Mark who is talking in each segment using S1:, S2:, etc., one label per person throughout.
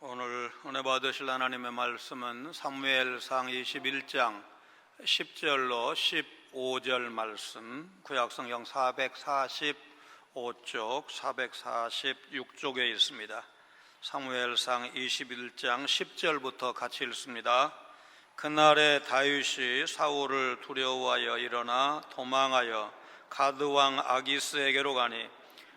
S1: 오늘 은혜 받으실 하나님의 말씀은 사무엘상 21장 10절로 15절 말씀, 구약성경 445쪽, 446쪽에 있습니다. 사무엘상 21장 10절부터 같이 읽습니다. 그날에 다윗이 사울을 두려워하여 일어나 도망하여 가드왕 아기스에게로 가니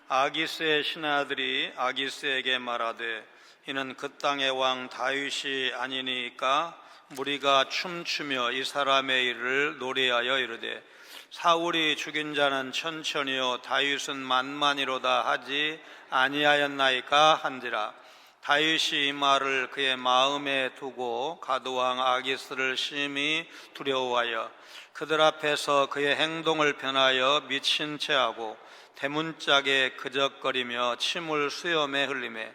S1: 아기스의 신하들이 아기스에게 말하되 이는 그 땅의 왕 다윗이 아니니까 무리가 춤추며 이 사람의 일을 노래하여 이르되 사울이 죽인 자는 천천히요 다윗은 만만이로다 하지 아니하였나이까 한지라. 다윗이 이 말을 그의 마음에 두고 가드왕 아기스를 심히 두려워하여 그들 앞에서 그의 행동을 변하여 미친 채하고 대문짝에 그적거리며 침을 수염에 흘리매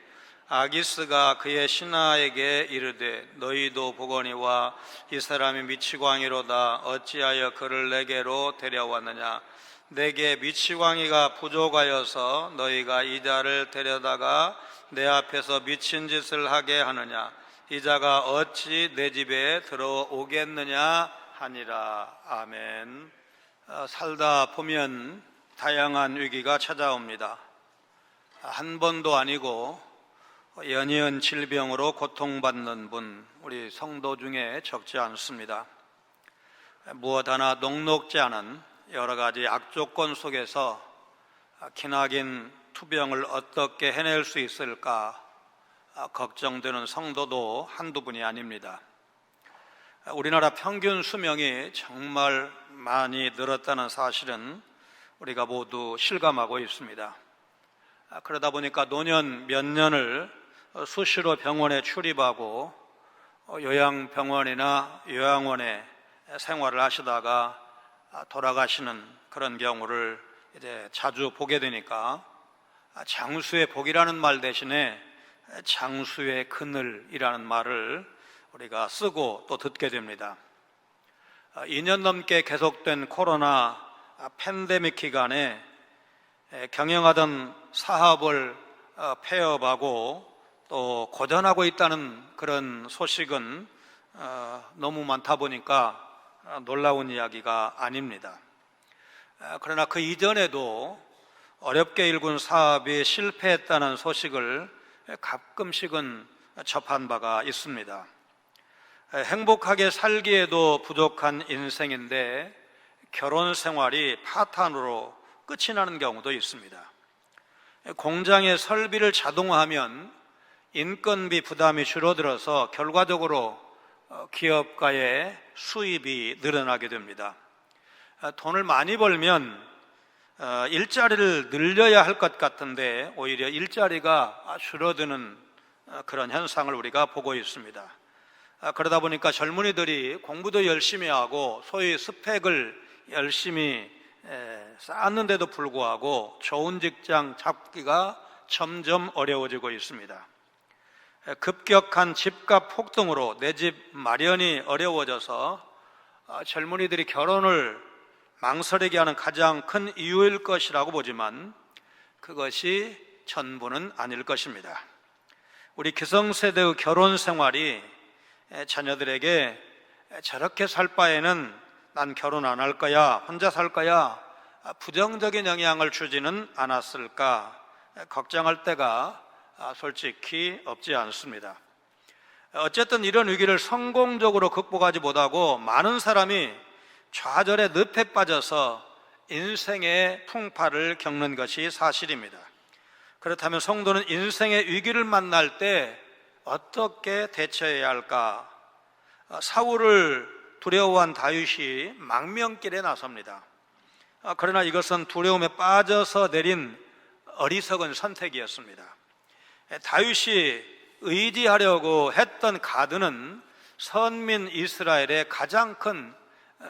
S1: 아기스가 그의 신하에게 이르되 너희도 보거니와 이 사람이 미치광이로다. 어찌하여 그를 내게로 데려왔느냐? 내게 미치광이가 부족하여서 너희가 이 자를 데려다가 내 앞에서 미친 짓을 하게 하느냐? 이 자가 어찌 내 집에 들어오겠느냐 하니라. 아멘. 살다 보면 다양한 위기가 찾아옵니다. 한 번도 아니고 연이은 질병으로 고통받는 분, 우리 성도 중에 적지 않습니다. 무엇 하나 녹록지 않은 여러 가지 악조건 속에서 기나긴 투병을 어떻게 해낼 수 있을까 걱정되는 성도도 한두 분이 아닙니다. 우리나라 평균 수명이 정말 많이 늘었다는 사실은 우리가 모두 실감하고 있습니다. 그러다 보니까 노년 몇 년을 수시로 병원에 출입하고 요양병원이나 요양원에 생활을 하시다가 돌아가시는 그런 경우를 이제 자주 보게 되니까 장수의 복이라는 말 대신에 장수의 그늘이라는 말을 우리가 쓰고 또 듣게 됩니다. 2년 넘게 계속된 코로나 팬데믹 기간에 경영하던 사업을 폐업하고 또 고전하고 있다는 그런 소식은 너무 많다 보니까 놀라운 이야기가 아닙니다. 그러나 그 이전에도 어렵게 일군 사업이 실패했다는 소식을 가끔씩은 접한 바가 있습니다. 행복하게 살기에도 부족한 인생인데 결혼 생활이 파탄으로 끝이 나는 경우도 있습니다. 공장의 설비를 자동화하면 인건비 부담이 줄어들어서 결과적으로 기업가의 수입이 늘어나게 됩니다. 돈을 많이 벌면 일자리를 늘려야 할 것 같은데 오히려 일자리가 줄어드는 그런 현상을 우리가 보고 있습니다. 그러다 보니까 젊은이들이 공부도 열심히 하고 소위 스펙을 열심히 쌓았는데도 불구하고 좋은 직장 잡기가 점점 어려워지고 있습니다. 급격한 집값 폭등으로 내 집 마련이 어려워져서 젊은이들이 결혼을 망설이게 하는 가장 큰 이유일 것이라고 보지만 그것이 전부는 아닐 것입니다. 우리 기성세대의 결혼 생활이 자녀들에게 저렇게 살 바에는 난 결혼 안 할 거야, 혼자 살 거야 부정적인 영향을 주지는 않았을까 걱정할 때가 솔직히 없지 않습니다. 어쨌든 이런 위기를 성공적으로 극복하지 못하고 많은 사람이 좌절의 늪에 빠져서 인생의 풍파를 겪는 것이 사실입니다. 그렇다면 성도는 인생의 위기를 만날 때 어떻게 대처해야 할까? 사울을 두려워한 다윗이 망명길에 나섭니다. 그러나 이것은 두려움에 빠져서 내린 어리석은 선택이었습니다. 다윗이 의지하려고 했던 가드는 선민 이스라엘의 가장 큰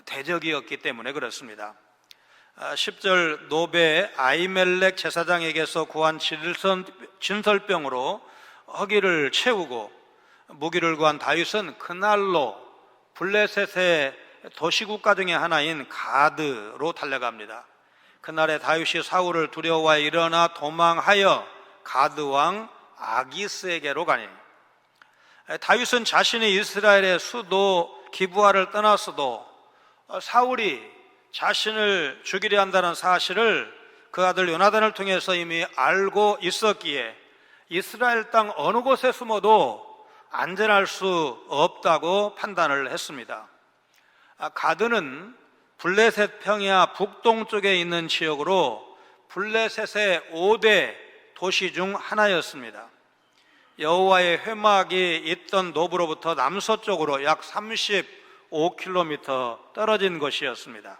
S1: 대적이었기 때문에 그렇습니다. 10절 노베 아히멜렉 제사장에게서 구한 진설병으로 허기를 채우고 무기를 구한 다윗은 그날로 블레셋의 도시국가 중에 하나인 가드로 달려갑니다. 그날에 다윗이 사울을 두려워하여 일어나 도망하여 가드왕 아기스에게로 가니 다윗은 자신이 이스라엘의 수도 기브아를 떠났어도 사울이 자신을 죽이려 한다는 사실을 그 아들 요나단을 통해서 이미 알고 있었기에 이스라엘 땅 어느 곳에 숨어도 안전할 수 없다고 판단을 했습니다. 가드는 블레셋 평야 북동쪽에 있는 지역으로 블레셋의 5대 도시 중 하나였습니다. 여호와의 회막이 있던 노브로부터 남서쪽으로 약 35km 떨어진 곳이었습니다.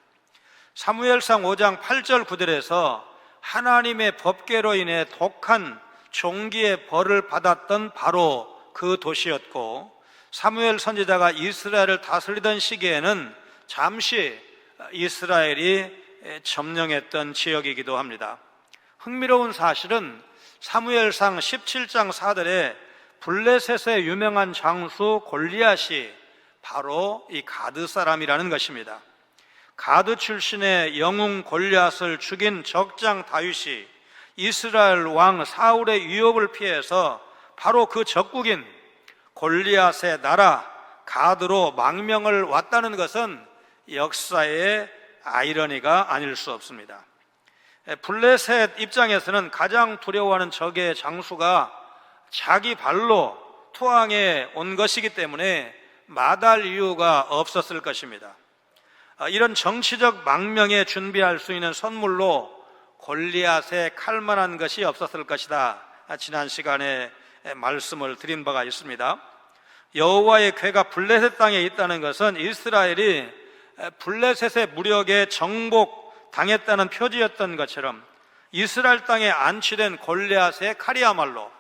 S1: 사무엘상 5장 8절 9절에서 하나님의 법궤로 인해 독한 종기의 벌을 받았던 바로 그 도시였고, 사무엘 선지자가 이스라엘을 다스리던 시기에는 잠시 이스라엘이 점령했던 지역이기도 합니다. 흥미로운 사실은 사무엘상 17장 4절에 블레셋의 유명한 장수 골리앗이 바로 이 가드 사람이라는 것입니다. 가드 출신의 영웅 골리앗을 죽인 적장 다윗이 이스라엘 왕 사울의 위협을 피해서 바로 그 적국인 골리앗의 나라 가드로 망명을 왔다는 것은 역사의 아이러니가 아닐 수 없습니다. 블레셋 입장에서는 가장 두려워하는 적의 장수가 자기 발로 투항해 온 것이기 때문에 마다할 이유가 없었을 것입니다. 이런 정치적 망명에 준비할 수 있는 선물로 골리앗의 칼만한 것이 없었을 것이다. 지난 시간에 말씀을 드린 바가 있습니다. 여호와의 궤가 블레셋 땅에 있다는 것은 이스라엘이 블레셋의 무력에 정복당했다는 표지였던 것처럼 이스라엘 땅에 안치된 골리앗의 칼이야말로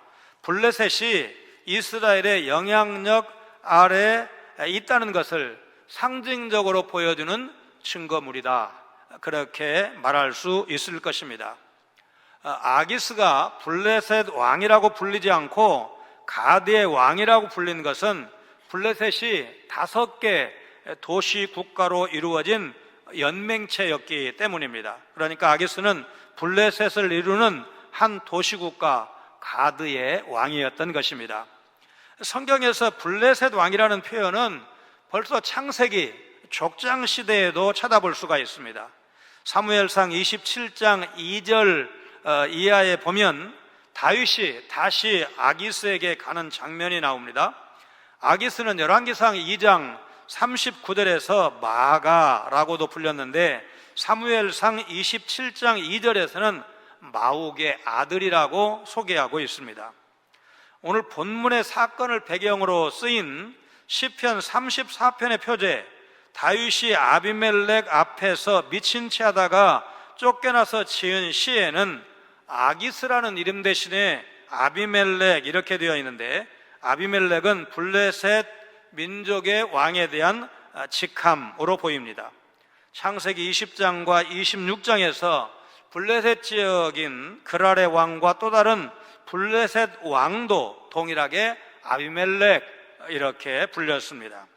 S1: 블레셋이 이스라엘의 영향력 아래 있다는 것을 상징적으로 보여주는 증거물이다. 그렇게 말할 수 있을 것입니다. 아기스가 블레셋 왕이라고 불리지 않고 가드의 왕이라고 불린 것은 블레셋이 5개 도시 국가로 이루어진 연맹체였기 때문입니다. 그러니까 아기스는 블레셋을 이루는 한 도시국가 가드의 왕이었던 것입니다. 성경에서 블레셋 왕이라는 표현은 벌써 창세기 족장 시대에도 찾아볼 수가 있습니다. 사무엘상 27장 2절 이하에 보면 다윗이 다시 아기스에게 가는 장면이 나옵니다. 아기스는 열왕기상 2장 39절에서 마가라고도 불렸는데 사무엘상 27장 2절에서는 마옥의 아들이라고 소개하고 있습니다. 오늘 본문의 사건을 배경으로 쓰인 시편 34편의 표제, 다윗이 아비멜렉 앞에서 미친 채 하다가 쫓겨나서 지은 시에는 아기스라는 이름 대신에 아비멜렉 이렇게 되어 있는데, 아비멜렉은 블레셋 민족의 왕에 대한 직함으로 보입니다. 창세기 20장과 26장에서 블레셋 지역인 그랄의 왕과 또 다른 블레셋 왕도 동일하게 아비멜렉 이렇게 불렸습니다.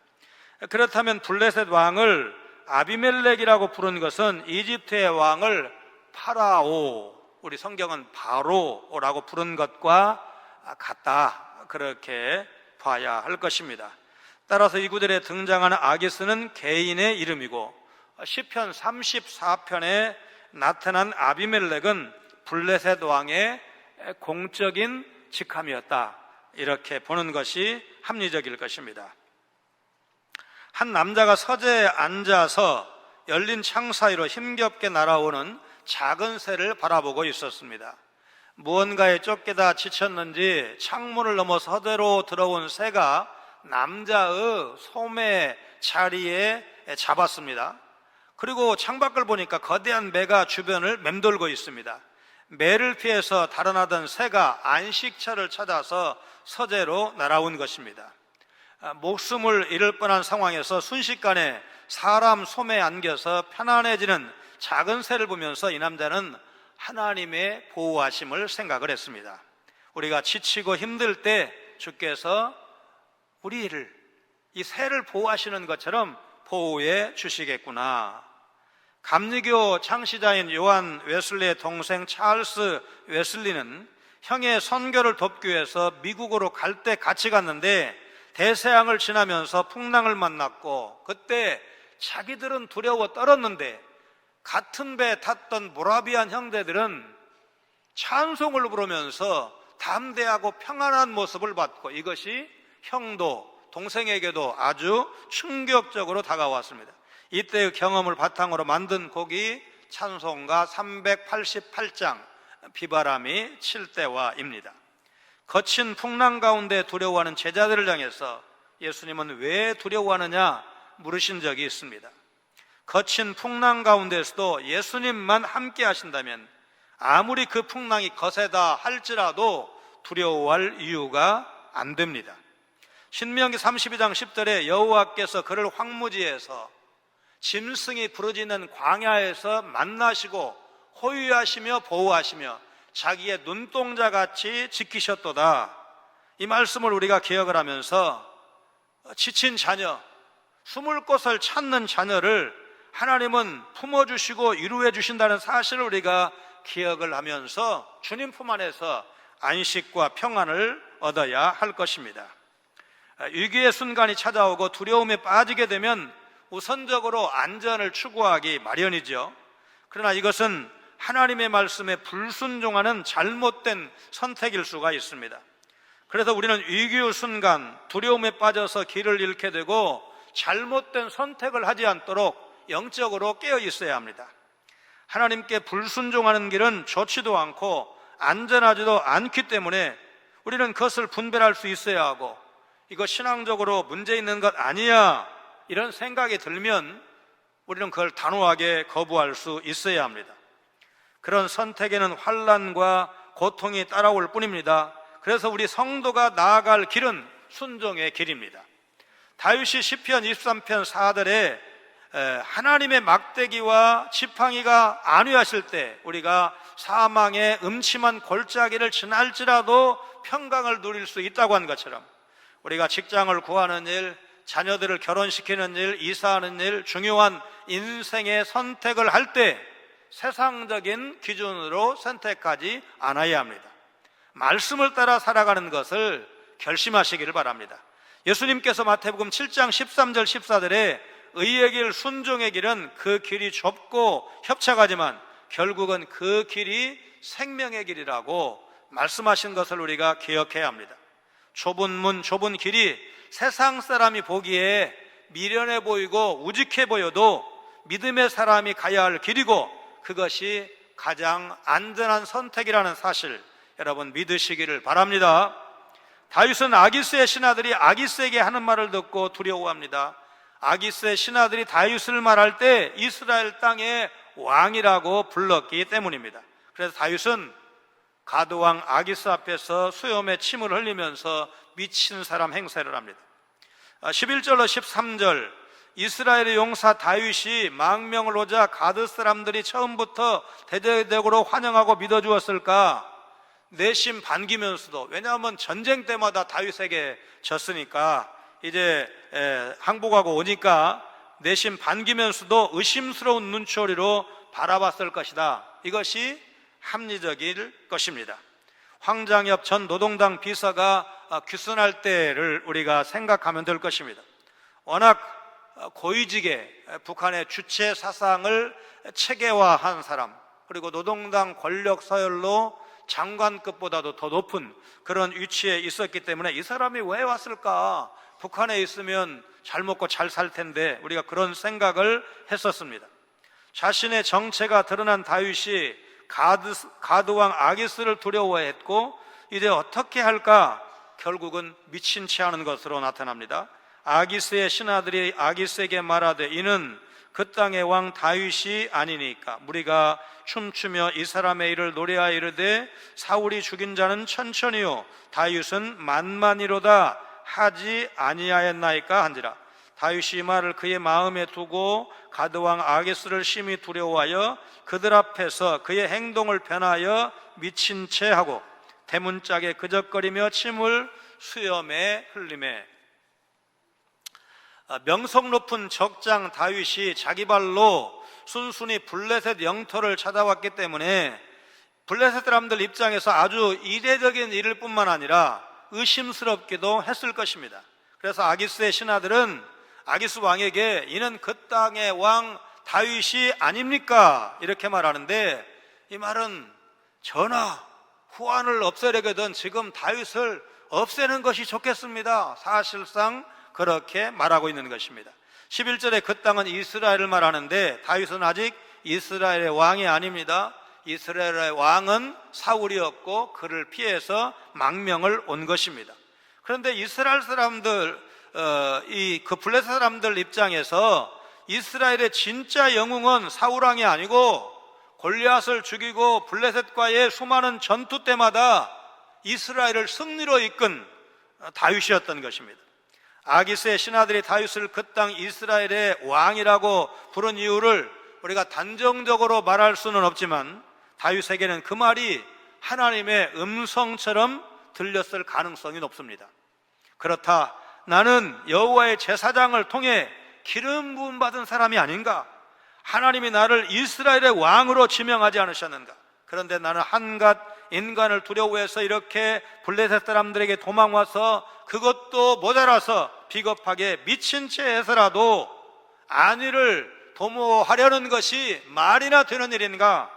S1: 그렇다면 블레셋 왕을 아비멜렉이라고 부른 것은 이집트의 왕을 파라오, 우리 성경은 바로라고 부른 것과 같다, 그렇게 봐야 할 것입니다. 따라서 이 구절에 등장하는 아기스는 개인의 이름이고 시편 34편에 나타난 아비멜렉은 블레셋 왕의 공적인 직함이었다, 이렇게 보는 것이 합리적일 것입니다. 한 남자가 서재에 앉아서 열린 창 사이로 힘겹게 날아오는 작은 새를 바라보고 있었습니다. 무언가에 쫓기다 지쳤는지 창문을 넘어 서재로 들어온 새가 남자의 소매 자리에 잡았습니다. 그리고 창밖을 보니까 거대한 매가 주변을 맴돌고 있습니다. 매를 피해서 달아나던 새가 안식처를 찾아서 서재로 날아온 것입니다. 목숨을 잃을 뻔한 상황에서 순식간에 사람 소매에 안겨서 편안해지는 작은 새를 보면서 이 남자는 하나님의 보호하심을 생각을 했습니다. 우리가 지치고 힘들 때 주께서 우리를 이 새를 보호하시는 것처럼 보호해 주시겠구나. 감리교 창시자인 요한 웨슬리의 동생 찰스 웨슬리는 형의 선교를 돕기 위해서 미국으로 갈 때 같이 갔는데 대서양을 지나면서 풍랑을 만났고, 그때 자기들은 두려워 떨었는데 같은 배에 탔던 모라비안 형제들은 찬송을 부르면서 담대하고 평안한 모습을 봤고, 이것이 형도 동생에게도 아주 충격적으로 다가왔습니다. 이때의 경험을 바탕으로 만든 곡이 찬송가 388장 비바람이 칠 때와입니다. 거친 풍랑 가운데 두려워하는 제자들을 향해서 예수님은 왜 두려워하느냐 물으신 적이 있습니다. 거친 풍랑 가운데서도 예수님만 함께 하신다면 아무리 그 풍랑이 거세다 할지라도 두려워할 이유가 안 됩니다. 신명기 32장 10절에 여호와께서 그를 황무지에서 짐승이 부르짖는 광야에서 만나시고 호위하시며 보호하시며 자기의 눈동자같이 지키셨도다. 이 말씀을 우리가 기억을 하면서 지친 자녀, 숨을 곳을 찾는 자녀를 하나님은 품어주시고 위로해 주신다는 사실을 우리가 기억을 하면서 주님 품 안에서 안식과 평안을 얻어야 할 것입니다. 위기의 순간이 찾아오고 두려움에 빠지게 되면 우선적으로 안전을 추구하기 마련이죠. 그러나 이것은 하나님의 말씀에 불순종하는 잘못된 선택일 수가 있습니다. 그래서 우리는 위기의 순간 두려움에 빠져서 길을 잃게 되고 잘못된 선택을 하지 않도록 영적으로 깨어 있어야 합니다. 하나님께 불순종하는 길은 좋지도 않고 안전하지도 않기 때문에 우리는 그것을 분별할 수 있어야 하고, 이거 신앙적으로 문제 있는 것 아니야 이런 생각이 들면 우리는 그걸 단호하게 거부할 수 있어야 합니다. 그런 선택에는 환난과 고통이 따라올 뿐입니다. 그래서 우리 성도가 나아갈 길은 순종의 길입니다. 다윗이 시편 23편 4절에 하나님의 막대기와 지팡이가 안위하실 때 우리가 사망의 음침한 골짜기를 지날지라도 평강을 누릴 수 있다고 한 것처럼, 우리가 직장을 구하는 일, 자녀들을 결혼시키는 일, 이사하는 일, 중요한 인생의 선택을 할 때 세상적인 기준으로 선택하지 않아야 합니다. 말씀을 따라 살아가는 것을 결심하시기를 바랍니다. 예수님께서 마태복음 7장 13절 14절에 의의 길, 순종의 길은 그 길이 좁고 협착하지만 결국은 그 길이 생명의 길이라고 말씀하신 것을 우리가 기억해야 합니다. 좁은 문, 좁은 길이 세상 사람이 보기에 미련해 보이고 우직해 보여도 믿음의 사람이 가야 할 길이고, 그것이 가장 안전한 선택이라는 사실 여러분 믿으시기를 바랍니다. 다윗은 아기스의 신하들이 아기스에게 하는 말을 듣고 두려워합니다. 아기스의 신하들이 다윗을 말할 때 이스라엘 땅의 왕이라고 불렀기 때문입니다. 그래서 다윗은 가드왕 아기스 앞에서 수염에 침을 흘리면서 미친 사람 행세를 합니다. 11절로 13절, 이스라엘의 용사 다윗이 망명을 오자 가드 사람들이 처음부터 대대적으로 환영하고 믿어주었을까? 내심 반기면서도, 왜냐하면 전쟁 때마다 다윗에게 졌으니까 이제 항복하고 오니까 내심 반기면서도 의심스러운 눈초리로 바라봤을 것이다. 이것이 합리적일 것입니다. 황장엽 전 노동당 비서가 귀순할 때를 우리가 생각하면 될 것입니다. 워낙 고위직에 북한의 주체 사상을 체계화한 사람, 그리고 노동당 권력 서열로 장관급보다도 더 높은 그런 위치에 있었기 때문에 이 사람이 왜 왔을까? 북한에 있으면 잘 먹고 잘 살 텐데, 우리가 그런 생각을 했었습니다. 자신의 정체가 드러난 다윗이 가드왕 아기스를 두려워했고, 이제 어떻게 할까? 결국은 미친 채 하는 것으로 나타납니다. 아기스의 신하들이 아기스에게 말하되 이는 그 땅의 왕 다윗이 아니니까 무리가 춤추며 이 사람의 일을 노래하여 이르되 사울이 죽인 자는 천천히요 다윗은 만만이로다 하지 아니하였나이까 한지라. 다윗이 이 말을 그의 마음에 두고 가드왕 아기스를 심히 두려워하여 그들 앞에서 그의 행동을 변하여 미친 채 하고 대문짝에 그적거리며 침을 수염에 흘리매. 명성 높은 적장 다윗이 자기 발로 순순히 블레셋 영토를 찾아왔기 때문에 블레셋 사람들 입장에서 아주 이례적인 일일 뿐만 아니라 의심스럽기도 했을 것입니다. 그래서 아기스의 신하들은 아기스 왕에게 이는 그 땅의 왕 다윗이 아닙니까? 이렇게 말하는데, 이 말은 전하, 후환을 없애려거든 지금 다윗을 없애는 것이 좋겠습니다. 사실상 그렇게 말하고 있는 것입니다. 11절에 그 땅은 이스라엘을 말하는데 다윗은 아직 이스라엘의 왕이 아닙니다. 이스라엘의 왕은 사울이었고 그를 피해서 망명을 온 것입니다. 그런데 이스라엘 사람들, 그 블레셋 사람들 입장에서 이스라엘의 진짜 영웅은 사울 왕이 아니고 골리앗을 죽이고 블레셋과의 수많은 전투 때마다 이스라엘을 승리로 이끈 다윗이었던 것입니다. 아기스의 신하들이 다윗을 그 땅 이스라엘의 왕이라고 부른 이유를 우리가 단정적으로 말할 수는 없지만 다윗에게는 그 말이 하나님의 음성처럼 들렸을 가능성이 높습니다. 그렇다, 나는 여호와의 제사장을 통해 기름 부음 받은 사람이 아닌가? 하나님이 나를 이스라엘의 왕으로 지명하지 않으셨는가? 그런데 나는 한갓 인간을 두려워해서 이렇게 블레셋 사람들에게 도망와서 그것도 모자라서 비겁하게 미친 채 해서라도 안위를 도모하려는 것이 말이나 되는 일인가?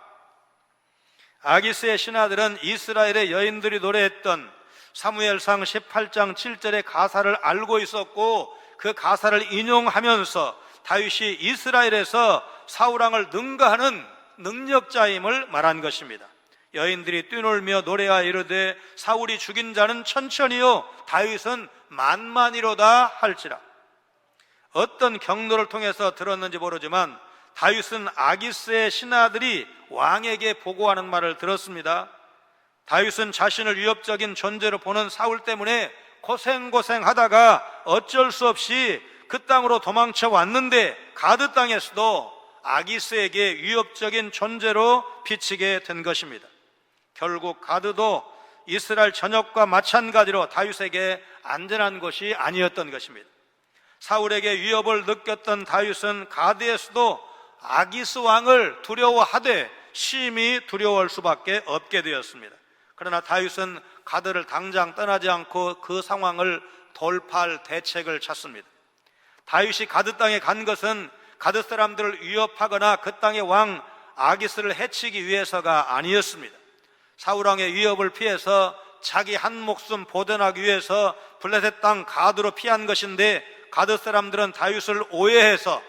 S1: 아기스의 신하들은 이스라엘의 여인들이 노래했던 사무엘상 18장 7절의 가사를 알고 있었고 그 가사를 인용하면서 다윗이 이스라엘에서 사울왕을 능가하는 능력자임을 말한 것입니다. 여인들이 뛰놀며 노래하여 이르되 사울이 죽인 자는 천천히요 다윗은 만만이로다 할지라. 어떤 경로를 통해서 들었는지 모르지만 다윗은 아기스의 신하들이 왕에게 보고하는 말을 들었습니다. 다윗은 자신을 위협적인 존재로 보는 사울 때문에 고생하다가 어쩔 수 없이 그 땅으로 도망쳐 왔는데 가드 땅에서도 아기스에게 위협적인 존재로 비치게 된 것입니다. 결국 가드도 이스라엘 전역과 마찬가지로 다윗에게 안전한 곳이 아니었던 것입니다. 사울에게 위협을 느꼈던 다윗은 가드에서도 아기스 왕을 두려워하되 심히 두려워할 수밖에 없게 되었습니다. 그러나 다윗은 가드를 당장 떠나지 않고 그 상황을 돌파할 대책을 찾습니다. 다윗이 가드 땅에 간 것은 가드 사람들을 위협하거나 그 땅의 왕 아기스를 해치기 위해서가 아니었습니다. 사울 왕의 위협을 피해서 자기 한 목숨 보존하기 위해서 블레셋 땅 가드로 피한 것인데 가드 사람들은 다윗을 오해해서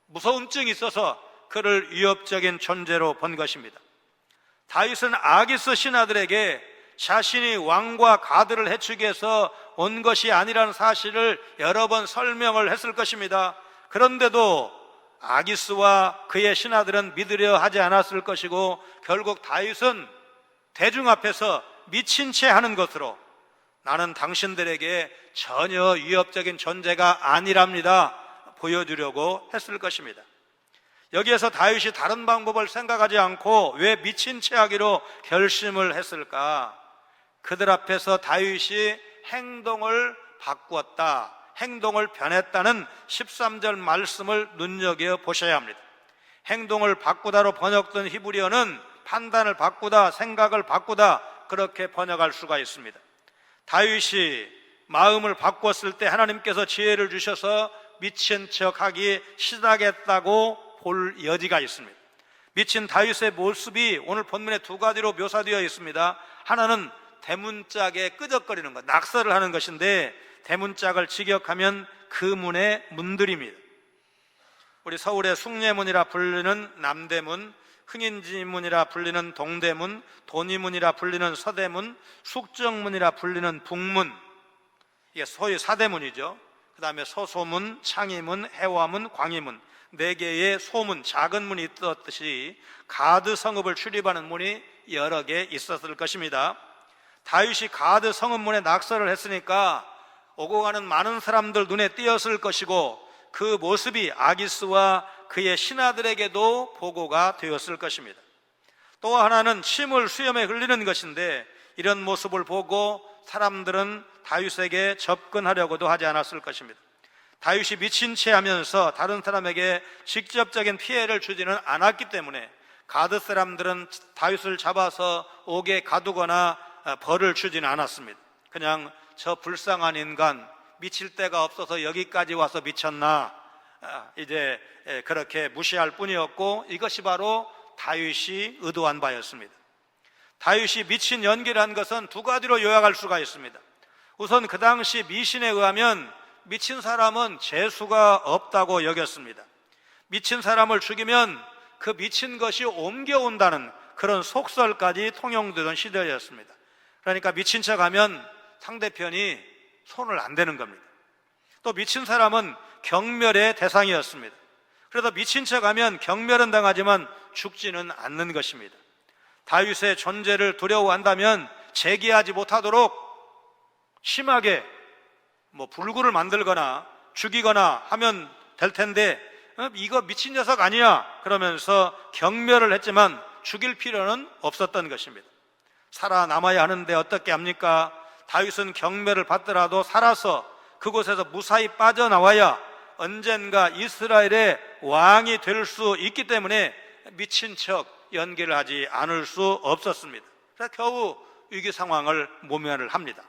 S1: 무서움증이 있어서 그를 위협적인 존재로 본 것입니다. 다윗은 아기스 신하들에게 자신이 왕과 가드를 해치기 위해서 온 것이 아니라는 사실을 여러 번 설명을 했을 것입니다. 그런데도 아기스와 그의 신하들은 믿으려 하지 않았을 것이고 결국 다윗은 대중 앞에서 미친 채 하는 것으로 나는 당신들에게 전혀 위협적인 존재가 아니랍니다 보여주려고 했을 것입니다. 여기에서 다윗이 다른 방법을 생각하지 않고 왜 미친 채 하기로 결심을 했을까? 그들 앞에서 다윗이 행동을 바꾸었다, 행동을 변했다는 13절 말씀을 눈여겨보셔야 합니다. 행동을 바꾸다로 번역된 히브리어는 판단을 바꾸다, 생각을 바꾸다 그렇게 번역할 수가 있습니다. 다윗이 마음을 바꿨을 때 하나님께서 지혜를 주셔서 미친 척하기 시작했다고 볼 여지가 있습니다. 미친 다윗의 모습이 오늘 본문에 두 가지로 묘사되어 있습니다. 하나는 대문짝에 끄적거리는 것, 낙서를 하는 것인데 대문짝을 직역하면 그 문의 문들입니다. 우리 서울의 숭례문이라 불리는 남대문, 흥인지문이라 불리는 동대문, 돈이문이라 불리는 서대문, 숙정문이라 불리는 북문, 이게 소위 사대문이죠. 그 다음에 서소문, 창의문, 해화문, 광희문, 네 개의 소문, 작은 문이 있었듯이 가드 성읍을 출입하는 문이 여러 개 있었을 것입니다. 다윗이 가드 성읍문에 낙서를 했으니까 오고 가는 많은 사람들 눈에 띄었을 것이고 그 모습이 아기스와 그의 신하들에게도 보고가 되었을 것입니다. 또 하나는 침을 수염에 흘리는 것인데 이런 모습을 보고 사람들은 다윗에게 접근하려고도 하지 않았을 것입니다. 다윗이 미친 채 하면서 다른 사람에게 직접적인 피해를 주지는 않았기 때문에 가드 사람들은 다윗을 잡아서 옥에 가두거나 벌을 주지는 않았습니다. 그냥 저 불쌍한 인간, 미칠 데가 없어서 여기까지 와서 미쳤나, 이제 그렇게 무시할 뿐이었고, 이것이 바로 다윗이 의도한 바였습니다. 다윗이 미친 연기를 한 것은 두 가지로 요약할 수가 있습니다. 우선 그 당시 미신에 의하면 미친 사람은 재수가 없다고 여겼습니다. 미친 사람을 죽이면 그 미친 것이 옮겨온다는 그런 속설까지 통용되던 시대였습니다. 그러니까 미친 척하면 상대편이 손을 안 대는 겁니다. 또 미친 사람은 경멸의 대상이었습니다. 그래서 미친 척하면 경멸은 당하지만 죽지는 않는 것입니다. 다윗의 존재를 두려워한다면 제기하지 못하도록 심하게 불구를 만들거나 죽이거나 하면 될 텐데, 이거 미친 녀석 아니야 그러면서 경멸을 했지만 죽일 필요는 없었던 것입니다. 살아남아야 하는데 어떻게 합니까? 다윗은 경멸을 받더라도 살아서 그곳에서 무사히 빠져나와야 언젠가 이스라엘의 왕이 될 수 있기 때문에 미친 척 연기를 하지 않을 수 없었습니다. 그래서 겨우 위기 상황을 모면을 합니다.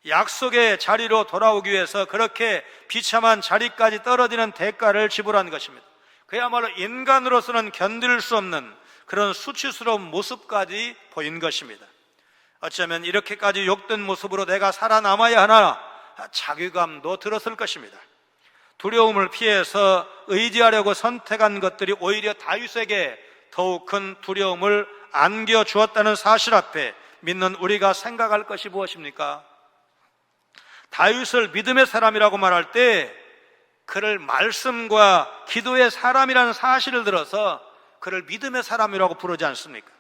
S1: 약속의 자리로 돌아오기 위해서 그렇게 비참한 자리까지 떨어지는 대가를 지불한 것입니다. 그야말로 인간으로서는 견딜 수 없는 그런 수치스러운 모습까지 보인 것입니다. 어쩌면 이렇게까지 욕된 모습으로 내가 살아남아야 하나 자괴감도 들었을 것입니다. 두려움을 피해서 의지하려고 선택한 것들이 오히려 다윗에게 더욱 큰 두려움을 안겨주었다는 사실 앞에 믿는 우리가 생각할 것이 무엇입니까? 다윗을 믿음의 사람이라고 말할 때 그를 말씀과 기도의 사람이라는 사실을 들어서 그를 믿음의 사람이라고 부르지 않습니까?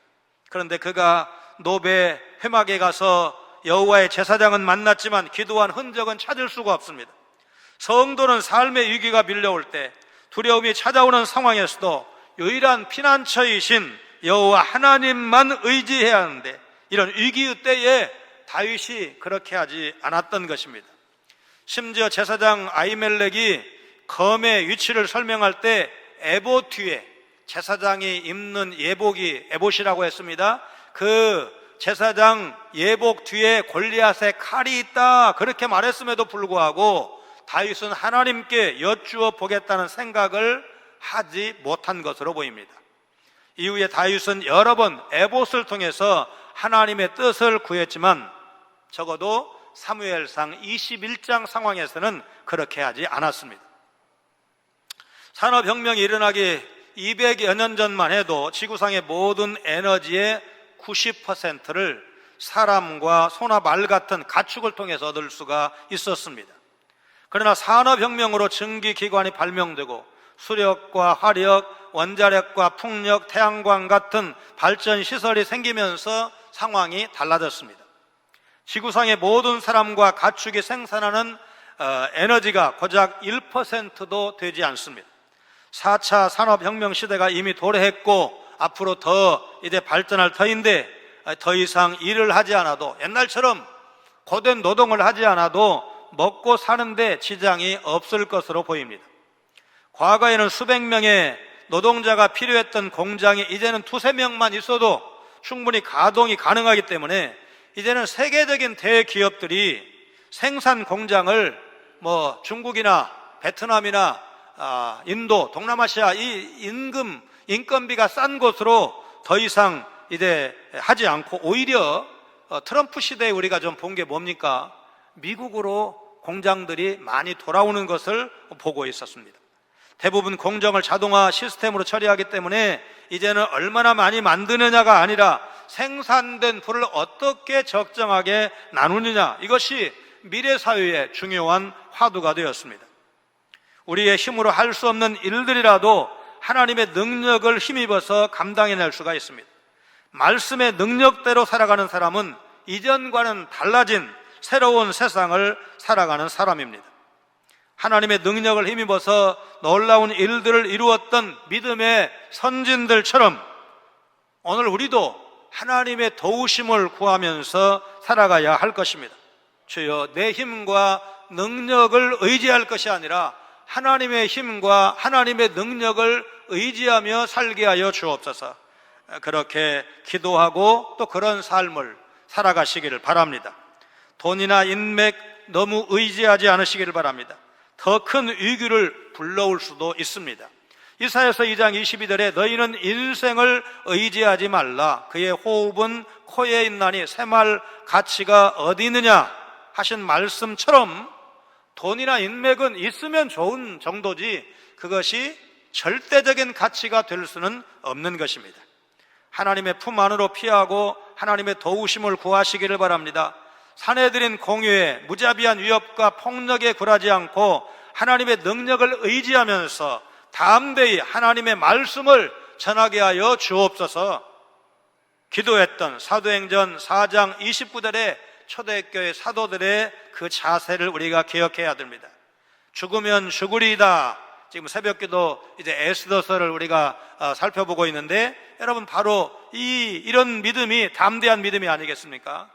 S1: 그런데 그가 노베 회막에 가서 여호와의 제사장은 만났지만 기도한 흔적은 찾을 수가 없습니다. 성도는 삶의 위기가 밀려올 때, 두려움이 찾아오는 상황에서도 유일한 피난처이신 여호와 하나님만 의지해야 하는데, 이런 위기의 때에 다윗이 그렇게 하지 않았던 것입니다. 심지어 제사장 아히멜렉이 검의 위치를 설명할 때 에봇 뒤에, 제사장이 입는 예복이 에봇이라고 했습니다. 그 제사장 예복 뒤에 골리앗의 칼이 있다 그렇게 말했음에도 불구하고 다윗은 하나님께 여쭈어 보겠다는 생각을 하지 못한 것으로 보입니다. 이후에 다윗은 여러 번 에봇을 통해서 하나님의 뜻을 구했지만 적어도 사무엘상 21장 상황에서는 그렇게 하지 않았습니다. 산업혁명이 일어나기 200여 년 전만 해도 지구상의 모든 에너지의 90%를 사람과 소나 말 같은 가축을 통해서 얻을 수가 있었습니다. 그러나 산업혁명으로 전기기관이 발명되고 수력과 화력, 원자력과 풍력, 태양광 같은 발전시설이 생기면서 상황이 달라졌습니다. 지구상의 모든 사람과 가축이 생산하는 에너지가 고작 1%도 되지 않습니다. 4차 산업혁명 시대가 이미 도래했고 앞으로 더 이제 발전할 터인데, 더 이상 일을 하지 않아도, 옛날처럼 고된 노동을 하지 않아도 먹고 사는데 지장이 없을 것으로 보입니다. 과거에는 수백 명의 노동자가 필요했던 공장이 이제는 두세 명만 있어도 충분히 가동이 가능하기 때문에 이제는 세계적인 대기업들이 생산 공장을 중국이나 베트남이나 인도, 동남아시아 이 인건비가 싼 곳으로 더 이상 이제 하지 않고 오히려 트럼프 시대에 우리가 좀 본 게 뭡니까? 미국으로 공장들이 많이 돌아오는 것을 보고 있었습니다. 대부분 공정을 자동화 시스템으로 처리하기 때문에 이제는 얼마나 많이 만드느냐가 아니라 생산된 부를 어떻게 적정하게 나누느냐, 이것이 미래 사회의 중요한 화두가 되었습니다. 우리의 힘으로 할 수 없는 일들이라도 하나님의 능력을 힘입어서 감당해낼 수가 있습니다. 말씀의 능력대로 살아가는 사람은 이전과는 달라진 새로운 세상을 살아가는 사람입니다. 하나님의 능력을 힘입어서 놀라운 일들을 이루었던 믿음의 선진들처럼 오늘 우리도 하나님의 도우심을 구하면서 살아가야 할 것입니다. 주여, 내 힘과 능력을 의지할 것이 아니라 하나님의 힘과 하나님의 능력을 의지하며 살게 하여 주옵소서. 그렇게 기도하고 또 그런 삶을 살아가시기를 바랍니다. 돈이나 인맥, 너무 의지하지 않으시기를 바랍니다. 더 큰 위기를 불러올 수도 있습니다. 이사야서 2장 22절에 너희는 인생을 의지하지 말라. 그의 호흡은 코에 있나니 샘할 가치가 어디 있느냐 하신 말씀처럼 돈이나 인맥은 있으면 좋은 정도지 그것이 절대적인 가치가 될 수는 없는 것입니다. 하나님의 품 안으로 피하고 하나님의 도우심을 구하시기를 바랍니다. 사내들인 공유에 무자비한 위협과 폭력에 굴하지 않고 하나님의 능력을 의지하면서 담대히 하나님의 말씀을 전하게 하여 주옵소서. 기도했던 사도행전 4장 29절의 초대교회 사도들의 그 자세를 우리가 기억해야 됩니다. 죽으면 죽으리이다. 지금 새벽기도 이제 에스더서를 우리가 살펴보고 있는데 여러분 바로 이런 믿음이 담대한 믿음이 아니겠습니까?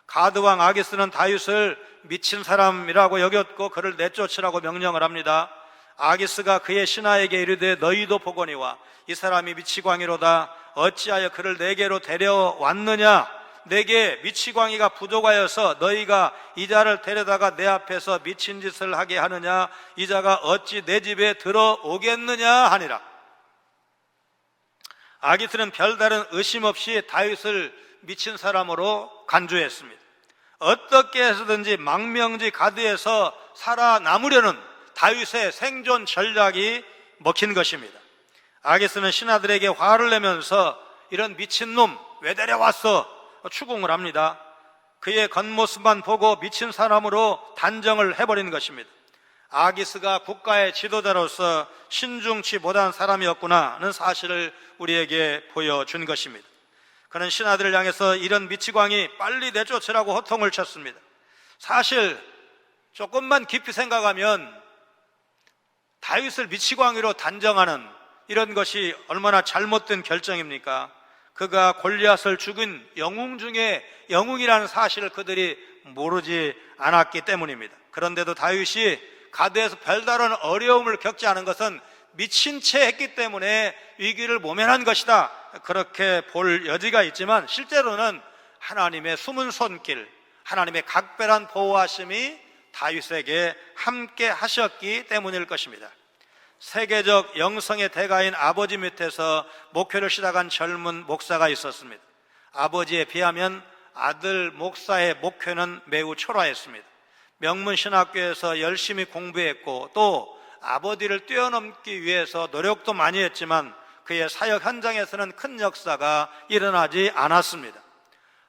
S1: 가드왕 아기스는 다윗을 미친 사람이라고 여겼고 그를 내쫓으라고 명령을 합니다. 아기스가 그의 신하에게 이르되 너희도 보거니와 이 사람이 미치광이로다. 어찌하여 그를 내게로 데려왔느냐? 내게 미치광이가 부족하여서 너희가 이 자를 데려다가 내 앞에서 미친 짓을 하게 하느냐? 이 자가 어찌 내 집에 들어오겠느냐 하니라. 아기스는 별다른 의심 없이 다윗을 미친 사람으로 간주했습니다. 어떻게 해서든지 망명지 가드에서 살아남으려는 다윗의 생존 전략이 먹힌 것입니다. 아기스는 신하들에게 화를 내면서 이런 미친놈 왜 데려왔어? 추궁을 합니다. 그의 겉모습만 보고 미친 사람으로 단정을 해버린 것입니다. 아기스가 국가의 지도자로서 신중치 못한 사람이었구나는 사실을 우리에게 보여준 것입니다. 그는 신하들을 향해서 이런 미치광이 빨리 내쫓으라고 호통을 쳤습니다. 사실 조금만 깊이 생각하면 다윗을 미치광이로 단정하는 이런 것이 얼마나 잘못된 결정입니까? 그가 골리앗을 죽인 영웅 중에 영웅이라는 사실을 그들이 모르지 않았기 때문입니다. 그런데도 다윗이 가드에서 별다른 어려움을 겪지 않은 것은 미친 채 했기 때문에 위기를 모면한 것이다, 그렇게 볼 여지가 있지만 실제로는 하나님의 숨은 손길, 하나님의 각별한 보호하심이 다윗에게 함께 하셨기 때문일 것입니다. 세계적 영성의 대가인 아버지 밑에서 목회를 시작한 젊은 목사가 있었습니다. 아버지에 비하면 아들 목사의 목회는 매우 초라했습니다. 명문신학교에서 열심히 공부했고 또 아버지를 뛰어넘기 위해서 노력도 많이 했지만 그의 사역 현장에서는 큰 역사가 일어나지 않았습니다.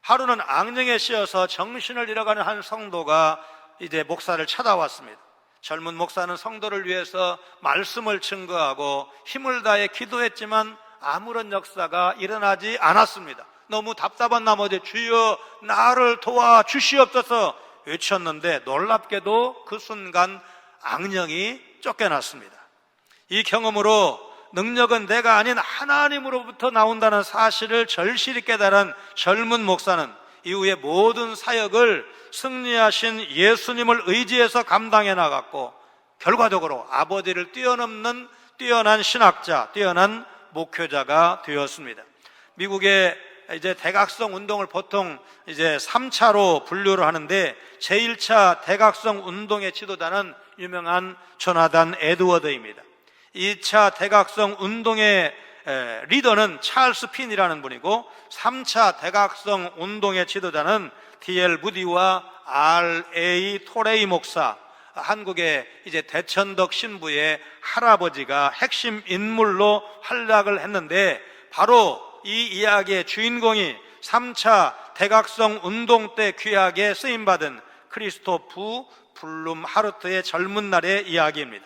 S1: 하루는 앙령에 씌어서 정신을 잃어가는 한 성도가 이제 목사를 찾아왔습니다. 젊은 목사는 성도를 위해서 말씀을 증거하고 힘을 다해 기도했지만 아무런 역사가 일어나지 않았습니다. 너무 답답한 나머지 주여 나를 도와주시옵소서 외쳤는데 놀랍게도 그 순간 앙령이 쫓겨났습니다. 이 경험으로 능력은 내가 아닌 하나님으로부터 나온다는 사실을 절실히 깨달은 젊은 목사는 이후에 모든 사역을 승리하신 예수님을 의지해서 감당해 나갔고 결과적으로 아버지를 뛰어넘는 뛰어난 신학자, 뛰어난 목회자가 되었습니다. 미국의 이제 대각성 운동을 보통 이제 3차로 분류를 하는데 제1차 대각성 운동의 지도자는 유명한 조나단 에드워드입니다. 2차 대각성 운동의 리더는 찰스 핀이라는 분이고 3차 대각성 운동의 지도자는 D.L. 무디와 R.A. 토레이 목사, 한국의 이제 대천덕 신부의 할아버지가 핵심 인물로 활약을 했는데 바로 이 이야기의 주인공이 3차 대각성 운동 때 귀하게 쓰임받은 크리스토프 블룸 하르트의 젊은 날의 이야기입니다.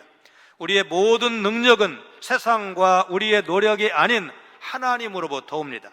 S1: 우리의 모든 능력은 세상과 우리의 노력이 아닌 하나님으로부터 옵니다.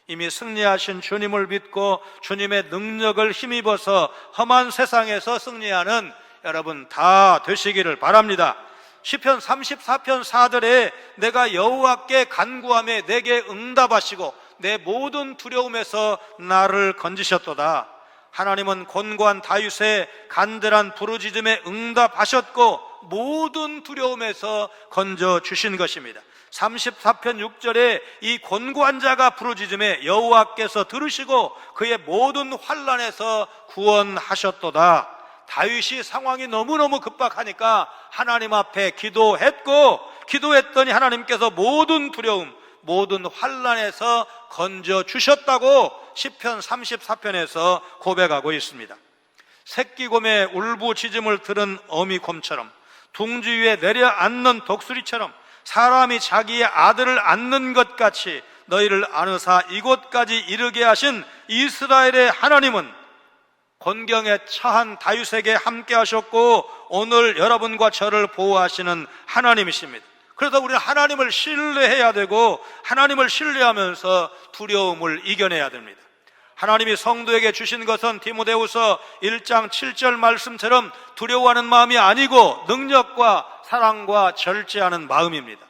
S1: 이미 승리하신 주님을 믿고 주님의 능력을 힘입어서 험한 세상에서 승리하는 여러분 다 되시기를 바랍니다. 시편 34편 4절에 내가 여호와께 간구하며 내게 응답하시고 내 모든 두려움에서 나를 건지셨도다. 하나님은 곤고한 다윗의 간절한 부르짖음에 응답하셨고 모든 두려움에서 건져주신 것입니다. 34편 6절에 이 곤고한 자가 부르짖음에 여호와께서 들으시고 그의 모든 환난에서 구원하셨도다. 다윗이 상황이 너무너무 급박하니까 하나님 앞에 기도했더니 하나님께서 모든 두려움, 모든 환난에서 건져 주셨다고 시편 34편에서 고백하고 있습니다. 새끼곰의 울부짖음을 들은 어미곰처럼, 둥지 위에 내려앉는 독수리처럼, 사람이 자기의 아들을 안는 것 같이 너희를 안으사 이곳까지 이르게 하신 이스라엘의 하나님은 곤경에 처한 다윗에게 함께 하셨고 오늘 여러분과 저를 보호하시는 하나님이십니다. 그래서 우리는 하나님을 신뢰해야 되고 하나님을 신뢰하면서 두려움을 이겨내야 됩니다. 하나님이 성도에게 주신 것은 디모데후서 1장 7절 말씀처럼 두려워하는 마음이 아니고 능력과 사랑과 절제하는 마음입니다.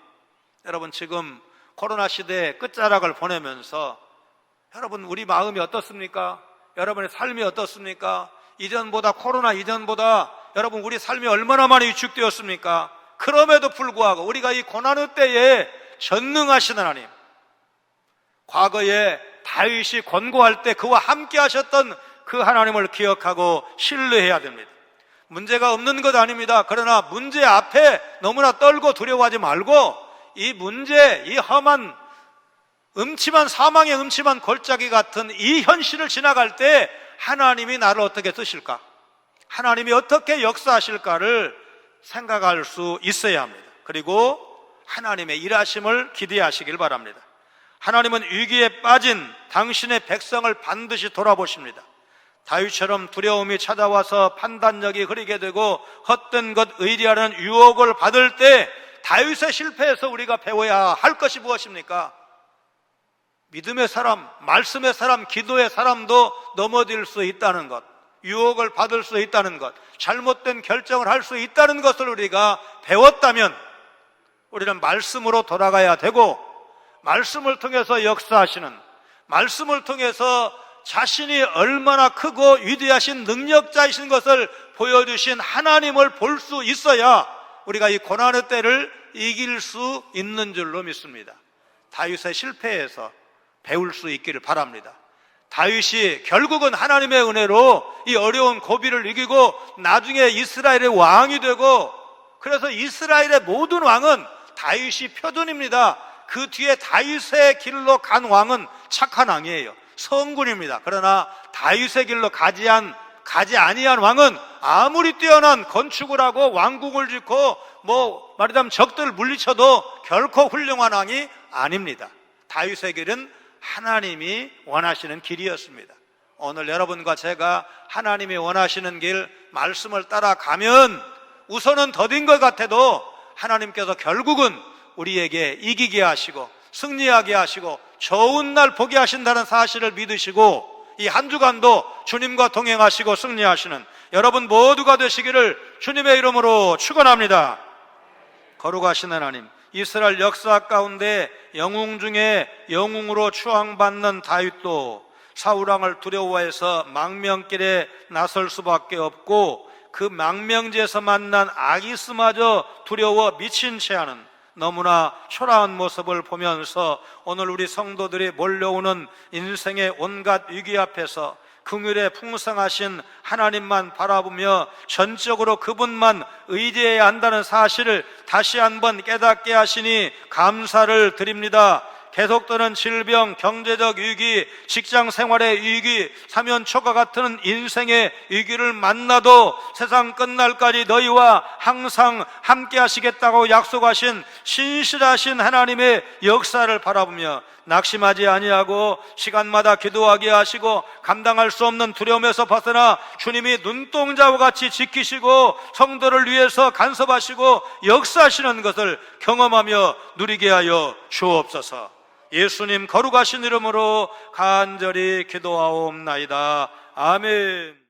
S1: 여러분, 지금 코로나 시대의 끝자락을 보내면서 여러분, 우리 마음이 어떻습니까? 여러분의 삶이 어떻습니까? 코로나 이전보다 여러분, 우리 삶이 얼마나 많이 위축되었습니까? 그럼에도 불구하고 우리가 이 고난의 때에 전능하신 하나님, 과거에 다윗이 권고할 때 그와 함께 하셨던 그 하나님을 기억하고 신뢰해야 됩니다. 문제가 없는 것 아닙니다. 그러나 문제 앞에 너무나 떨고 두려워하지 말고 이 문제, 이 험한 사망의 음침한 골짜기 같은 이 현실을 지나갈 때 하나님이 나를 어떻게 쓰실까? 하나님이 어떻게 역사하실까를 생각할 수 있어야 합니다. 그리고 하나님의 일하심을 기대하시길 바랍니다. 하나님은 위기에 빠진 당신의 백성을 반드시 돌아보십니다. 다윗처럼 두려움이 찾아와서 판단력이 흐리게 되고 헛된 것 의리하는 유혹을 받을 때 다윗의 실패에서 우리가 배워야 할 것이 무엇입니까? 믿음의 사람, 말씀의 사람, 기도의 사람도 넘어질 수 있다는 것, 유혹을 받을 수 있다는 것, 잘못된 결정을 할 수 있다는 것을 우리가 배웠다면 우리는 말씀으로 돌아가야 되고, 말씀을 통해서 역사하시는, 말씀을 통해서 자신이 얼마나 크고 위대하신 능력자이신 것을 보여주신 하나님을 볼 수 있어야 우리가 이 고난의 때를 이길 수 있는 줄로 믿습니다. 다윗의 실패에서 배울 수 있기를 바랍니다. 다윗이 결국은 하나님의 은혜로 이 어려운 고비를 이기고 나중에 이스라엘의 왕이 되고, 그래서 이스라엘의 모든 왕은 다윗이 표준입니다. 그 뒤에 다윗의 길로 간 왕은 착한 왕이에요. 성군입니다. 그러나 다윗의 길로 가지 아니한 왕은 아무리 뛰어난 건축을 하고 왕국을 짓고 말하자면 적들을 물리쳐도 결코 훌륭한 왕이 아닙니다. 다윗의 길은 하나님이 원하시는 길이었습니다. 오늘 여러분과 제가 하나님이 원하시는 길, 말씀을 따라가면 우선은 더딘 것 같아도 하나님께서 결국은 우리에게 이기게 하시고 승리하게 하시고 좋은 날 보게 하신다는 사실을 믿으시고 이 한 주간도 주님과 동행하시고 승리하시는 여러분 모두가 되시기를 주님의 이름으로 축원합니다. 거룩하신 하나님, 이스라엘 역사 가운데 영웅 중에 영웅으로 추앙받는 다윗도 사울왕을 두려워해서 망명길에 나설 수밖에 없고 그 망명지에서 만난 아기스마저 두려워 미친 채 하는 너무나 초라한 모습을 보면서 오늘 우리 성도들이 몰려오는 인생의 온갖 위기 앞에서 긍휼에 풍성하신 하나님만 바라보며 전적으로 그분만 의지해야 한다는 사실을 다시 한번 깨닫게 하시니 감사를 드립니다. 계속되는 질병, 경제적 위기, 직장 생활의 위기, 사면초가 같은 인생의 위기를 만나도 세상 끝날까지 너희와 항상 함께 하시겠다고 약속하신 신실하신 하나님의 역사를 바라보며 낙심하지 아니하고 시간마다 기도하게 하시고 감당할 수 없는 두려움에서 벗어나 주님이 눈동자와 같이 지키시고 성도를 위해서 간섭하시고 역사하시는 것을 경험하며 누리게 하여 주옵소서. 예수님 거룩하신 이름으로 간절히 기도하옵나이다. 아멘.